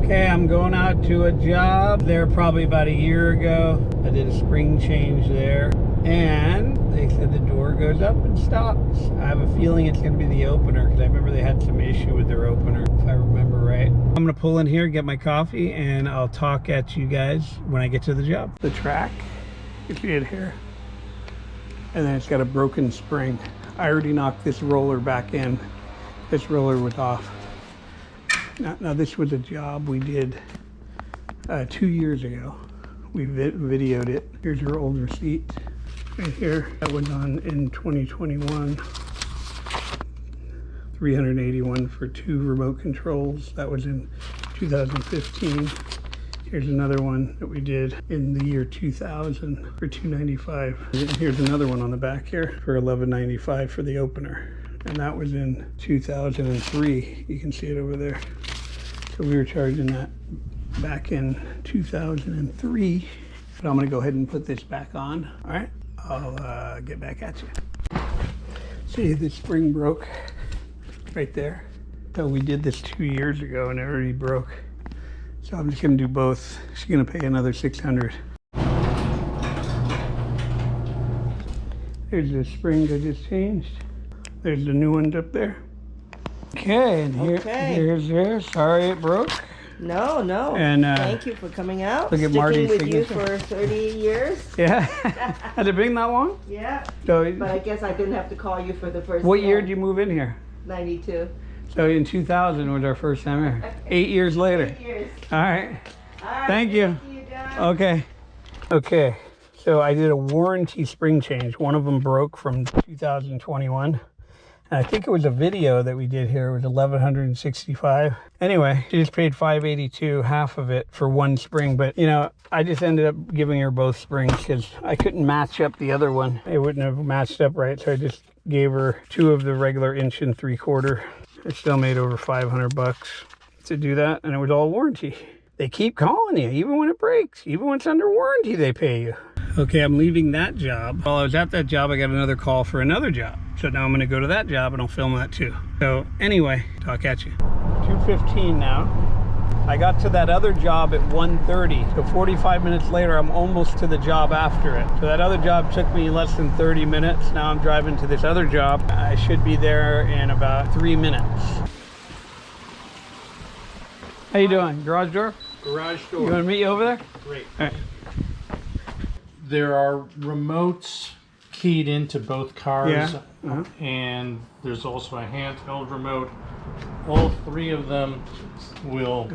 Okay, I'm going out to a job there probably about a year ago. I did a spring change there, and they said the door goes up and stops. I have a feeling it's going to be the opener because I remember they had some issue with their opener, if I remember right. I'm going to pull in here, get my coffee, and I'll talk at you guys when I get to the job. The track, you can see it here. And then it's got a broken spring. I already knocked this roller back in. This roller was off. Now this was a job we did 2 years ago. We videoed it. Here's your old receipt right here. That was on in 2021. 381 for 2 remote controls. That was in 2015. Here's another one that we did in the year 2000 for $295. Here's another one on the back here for $11.95 for the opener. And that was in 2003. You can see it over there. So we were charging that back in 2003. But I'm gonna go ahead and put this back on. All right, I'll get back at you. See, the spring broke right there. So we did this 2 years ago and it already broke. So I'm just gonna do both. She's gonna pay another $600. There's the springs I just changed. There's the new ones up there. Okay, and here's there. Sorry it broke. No. And thank you for coming out. Look at Marty's with signature. you for 30 years. Yeah. Has it been that long? Yeah. So, but I guess I didn't have to call you for the first what time. year did you move in here? 92. So in 2000 was our first time here. 8 years later. 8 years. All right. Thank you. Thank you, John. Okay. So I did a warranty spring change. One of them broke from 2021. And I think it was a video that we did here. It was $1,165. Anyway, she just paid $582, half of it for one spring. But, you know, I just ended up giving her both springs because I couldn't match up the other one. It wouldn't have matched up right. So I just gave her 2 of the regular 1 3/4. I still made over $500 to do that. And it was all warranty. They keep calling you, even when it breaks. Even when it's under warranty, they pay you. Okay, I'm leaving that job. While I was at that job, I got another call for another job. So now I'm gonna go to that job and I'll film that too. So anyway, talk at you. 2:15 now. I got to that other job at 1:30. So 45 minutes later, I'm almost to the job after it. So that other job took me less than 30 minutes. Now I'm driving to this other job. I should be there in about 3 minutes. How you doing? Garage door? Garage door. You want to meet you over there? Great. All right. There are remotes keyed into both cars, Yeah. and there's also a handheld remote. All 3 of them will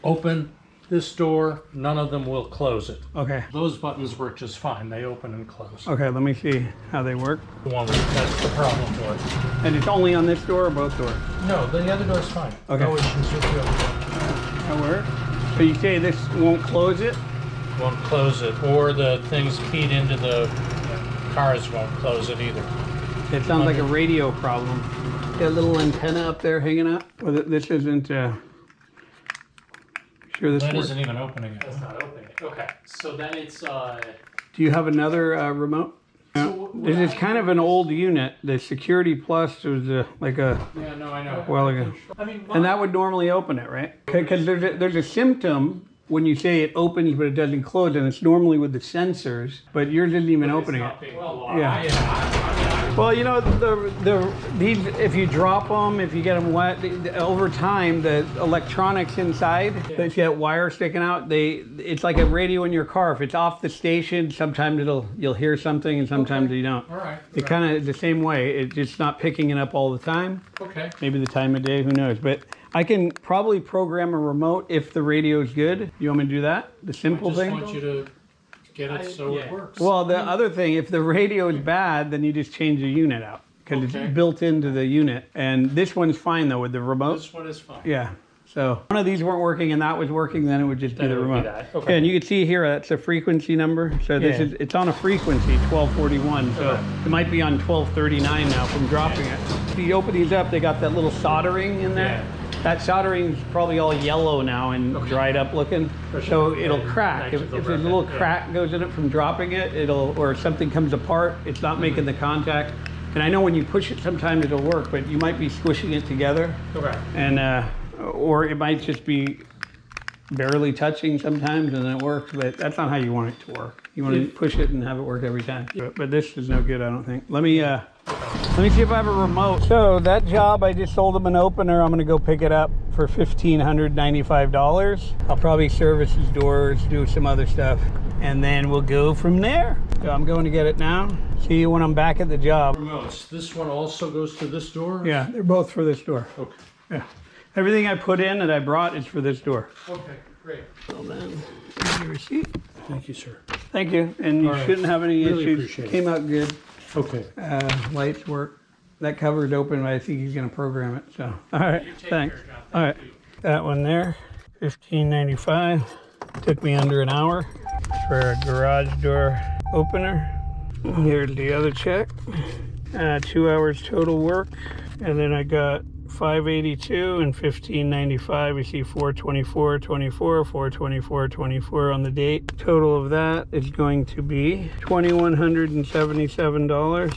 open this door. None of them will close it. Okay. Those buttons work just fine. They open and close. Okay, let me see how they work. The one that's the problem door. And it's only on this door or both doors? No, the other door's fine. Okay. No issues with the other door. That works. So you say this won't close it? Won't close it, or the things keyed into the cars won't close it either. It sounds like a radio problem. Got a little antenna up there hanging up. Well, this isn't. Sure, this That works. isn't even opening it. It's not opening it. Okay, so then it's. Do you have another remote? So This is kind of an old unit. The Security Plus was like a Yeah, no, I know. while ago. I mean, And that would normally open it, right? Because there's a symptom when you say it opens but it doesn't close, and it's normally with the sensors, but yours isn't even opening it. Yeah. Well, you know, these, if you drop them, if you get them wet, over time, the electronics inside, if you have wire sticking out, it's like a radio in your car. If it's off the station, sometimes you'll hear something and sometimes you don't. All right. It kind of the same way. It's just not picking it up all the time. Okay. Maybe the time of day, who knows? But I can probably program a remote if the radio is good. You want me to do that? The simple thing? I just want you to get it so it works. Well, the other thing, if the radio is bad, then you just change the unit out because Okay. it's built into the unit. And this one's fine though with the remote. This one is fine. Yeah. So one of these weren't working and that was working, then it would just be Then the it would be remote. that. Okay. Yeah, and you can see here that's a frequency number. So this is it's on a frequency 1241. So Okay. it might be on 1239 now from dropping it. If you open these up, they got that little soldering in there. Yeah. That soldering's probably all yellow now and dried up looking, so it'll crack. If there's a little crack goes in it from dropping it, or something comes apart, it's not making the contact. And I know when you push it, sometimes it'll work, but you might be squishing it together. Okay. And or it might just be barely touching sometimes and then it works, but that's not how you want it to work. You want to push it and have it work every time. But this is no good, I don't think. Let me see if I have a remote. So that job, I just sold him an opener. I'm gonna go pick it up for $1,595. I'll probably service his doors, do some other stuff, and then we'll go from there. So I'm going to get it now. See you when I'm back at the job. Remotes. This one also goes to this door? Yeah, they're both for this door. Okay. Yeah. Everything I put in that I brought is for this door. Okay, great. Well then, here's your receipt. Thank you, sir. Thank you. And you shouldn't have any Really issues. appreciate it. Came out good. Okay. Lights work. That cover's open, but I think he's gonna program it. So, all right, thanks. All right, that one there, $15.95. Took me under an hour for a garage door opener. Here's the other check. 2 hours total work, and then I got $582 and $15.95. We see $424.24, $424.24 on the date. Total of that is going to be $2,177.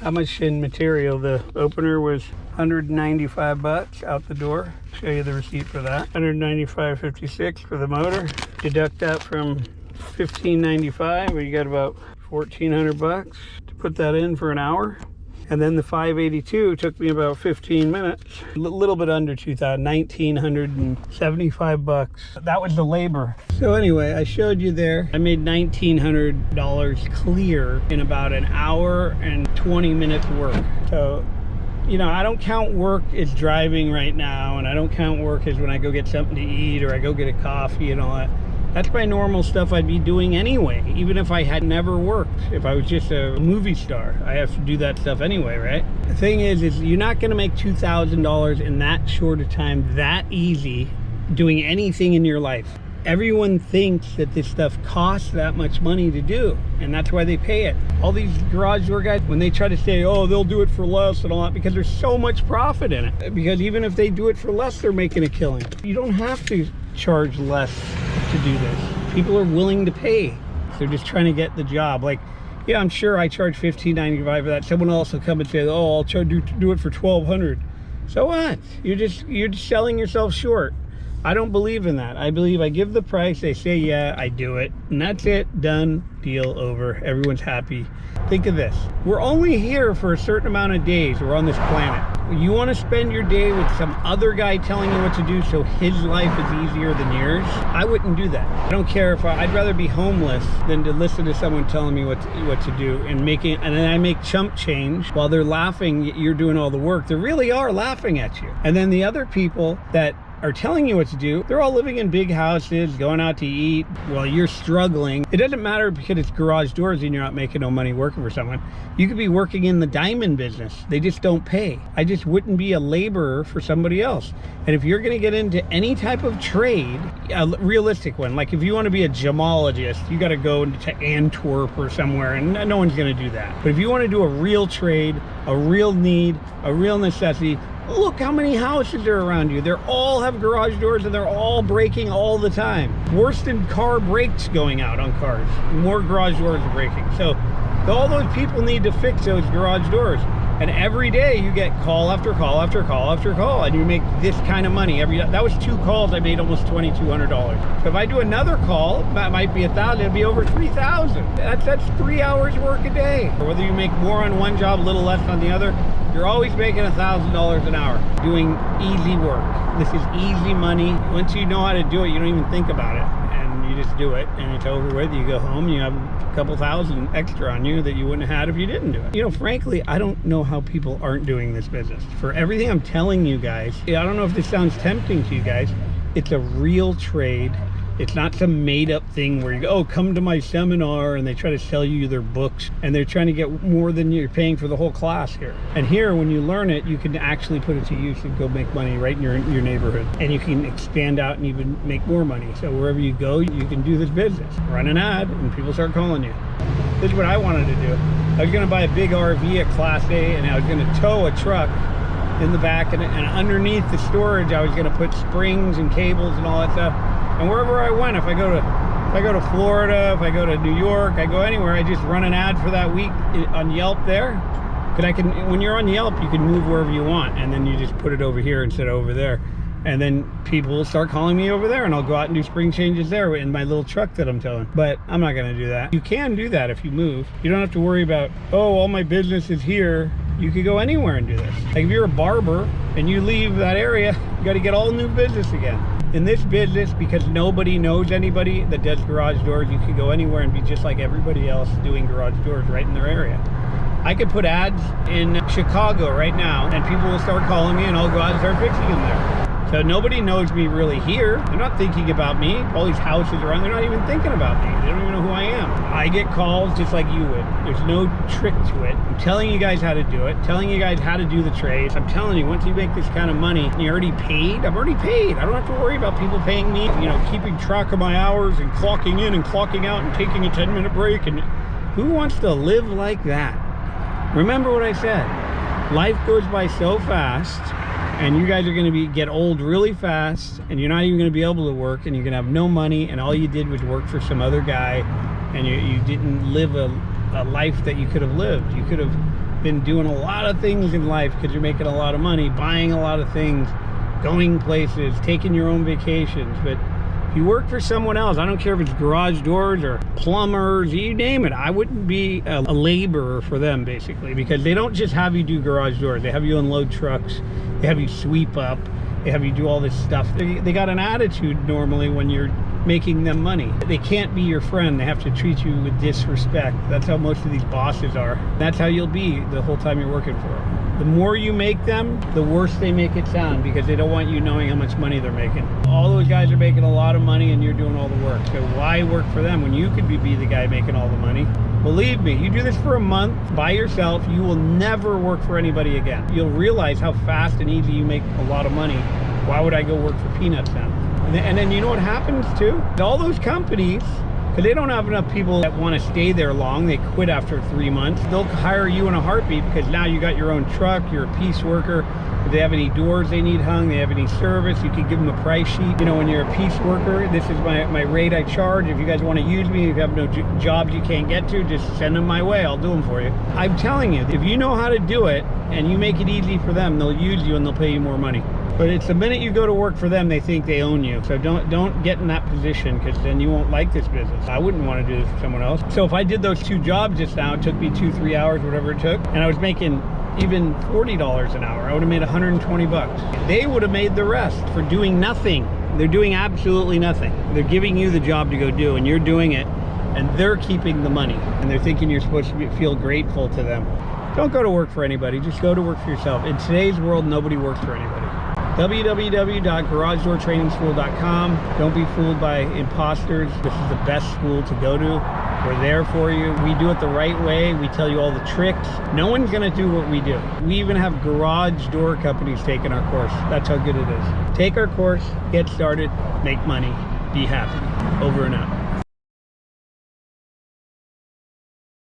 How much in material? The opener was $195 out the door. Show you the receipt for that. $195.56 for the motor. Deduct that from $15.95. We got about $1,400 to put that in for an hour. And then the $582 took me about 15 minutes, a little bit under 2,000, $1,975. That was the labor. So anyway, I showed you there, I made $1,900 clear in about an hour and 20 minutes work. So, you know, I don't count work as driving right now, and I don't count work as when I go get something to eat or I go get a coffee and all that. That's my normal stuff I'd be doing anyway, even if I had never worked. If I was just a movie star, I have to do that stuff anyway, right? The thing is you're not gonna make $2,000 in that short a time, that easy, doing anything in your life. Everyone thinks that this stuff costs that much money to do, and that's why they pay it. All these garage door guys, when they try to say, oh, they'll do it for less and all that, because there's so much profit in it. Because even if they do it for less, they're making a killing. You don't have to charge less to do this. People are willing to pay. They're just trying to get the job. Like, yeah, I'm sure I charge $15.95 for that. Someone else will come and say, oh, I'll do it for $1,200. So what? You're just selling yourself short. I don't believe in that. I believe I give the price, they say, yeah, I do it, and that's it, done, deal over, everyone's happy. Think of this, we're only here for a certain amount of days, we're on this planet. You want to spend your day with some other guy telling you what to do so his life is easier than yours? I wouldn't do that. I don't care if I'd rather be homeless than to listen to someone telling me what to do and then I make chump change while they're laughing, you're doing all the work. They really are laughing at you. And then the other people that are telling you what to do, they're all living in big houses, going out to eat while you're struggling. It doesn't matter because it's garage doors and you're not making no money working for someone. You could be working in the diamond business. They just don't pay. I just wouldn't be a laborer for somebody else. And if you're gonna get into any type of trade, a realistic one, like if you wanna be a gemologist, you gotta go to Antwerp or somewhere, and no one's gonna do that. But if you wanna do a real trade, a real need, a real necessity, look how many houses are around you. They all have garage doors and they're all breaking all the time. Worse than car brakes going out on cars. More garage doors are breaking. So all those people need to fix those garage doors. And every day you get call after call after call after call, and you make this kind of money every day. That was 2 calls, I made almost $2,200. So if I do another call, that might be 1,000, it'll be over 3,000. That's 3 hours work a day. Or whether you make more on one job, a little less on the other, you're always making $1,000 an hour doing easy work. This is easy money. Once you know how to do it, you don't even think about it. You just do it and it's over with. You go home, you have a couple thousand extra on you that you wouldn't have had if you didn't do it. You know, frankly, I don't know how people aren't doing this business. For everything I'm telling you guys, I don't know if this sounds tempting to you guys, it's a real trade. It's not some made-up thing where you go, oh, come to my seminar, and they try to sell you their books, and they're trying to get more than you're paying for the whole class here. And here, when you learn it, you can actually put it to use and go make money right in your neighborhood. And you can expand out and even make more money. So wherever you go, you can do this business. Run an ad, and people start calling you. This is what I wanted to do. I was gonna buy a big RV, a Class A, and I was gonna tow a truck in the back, and underneath the storage, I was gonna put springs and cables and all that stuff. And wherever I went, if I go to Florida, if I go to New York, I go anywhere, I just run an ad for that week on Yelp there. Because when you're on Yelp, you can move wherever you want, and then you just put it over here instead of over there. And then people will start calling me over there, and I'll go out and do spring changes there in my little truck that I'm towing. But I'm not gonna do that. You can do that if you move. You don't have to worry about, oh, all my business is here. You could go anywhere and do this. Like if you're a barber and you leave that area, you gotta get all new business again. In this business, because nobody knows anybody that does garage doors, you could go anywhere and be just like everybody else doing garage doors right in their area. I could put ads in Chicago right now, and people will start calling me, and I'll go out and start fixing them there. So nobody knows me really here. They're not thinking about me. All these houses around, they're not even thinking about me. They don't even know who I am. I get calls just like you would. There's no trick to it. I'm telling you guys how to do it, telling you guys how to do the trades. I'm telling you, once you make this kind of money, and you're already paid, I'm already paid. I don't have to worry about people paying me, you know, keeping track of my hours and clocking in and clocking out and taking a 10-minute break. And who wants to live like that? Remember what I said. Life goes by so fast, and you guys are going to get old really fast, and you're not even going to be able to work, and you're going to have no money, and all you did was work for some other guy, and you didn't live a life that you could have lived. You could have been doing a lot of things in life because you're making a lot of money, buying a lot of things, going places, taking your own vacations. But if you work for someone else, I don't care if it's garage doors or plumbers, you name it, I wouldn't be a laborer for them, basically, because they don't just have you do garage doors. They have you unload trucks, they have you sweep up, they have you do all this stuff. They got an attitude normally when you're making them money. They can't be your friend. They have to treat you with disrespect. That's how most of these bosses are. That's how you'll be the whole time you're working for them. The more you make them, the worse they make it sound, because they don't want you knowing how much money they're making. All those guys are making a lot of money, and you're doing all the work. So why work for them when you could be the guy making all the money? Believe me, you do this for a month by yourself, you will never work for anybody again. You'll realize how fast and easy you make a lot of money. Why would I go work for peanuts then? And then you know what happens too? All those companies, because they don't have enough people that want to stay there long, they quit after 3 months. They'll hire you in a heartbeat, because now you got your own truck, you're a piece worker. If they have any doors they need hung, they have any service, you can give them a price sheet. You know, when you're a piece worker, this is my rate I charge. If you guys want to use me, if you have no jobs you can't get to, just send them my way, I'll do them for you. I'm telling you, if you know how to do it and you make it easy for them, they'll use you and they'll pay you more money. But it's the minute you go to work for them, they think they own you. So don't get in that position, because then you won't like this business. I wouldn't want to do this for someone else. So if I did those 2 jobs just now, it took me 2-3 hours, whatever it took, and I was making even $40 an hour, I would have made 120 bucks. They would have made the rest for doing nothing. They're doing absolutely nothing. They're giving you the job to go do, and you're doing it, and they're keeping the money, and they're thinking you're supposed to feel grateful to them. Don't go to work for anybody. Just go to work for yourself. In today's world, nobody works for anybody. www.garagedoortrainingschool.com. Don't be fooled by imposters. This is the best school to go to. We're there for you. We do it the right way. We tell you all the tricks. No one's gonna do what we do. We even have garage door companies taking our course. That's how good it is. Take our course, get started, make money, be happy. Over and out.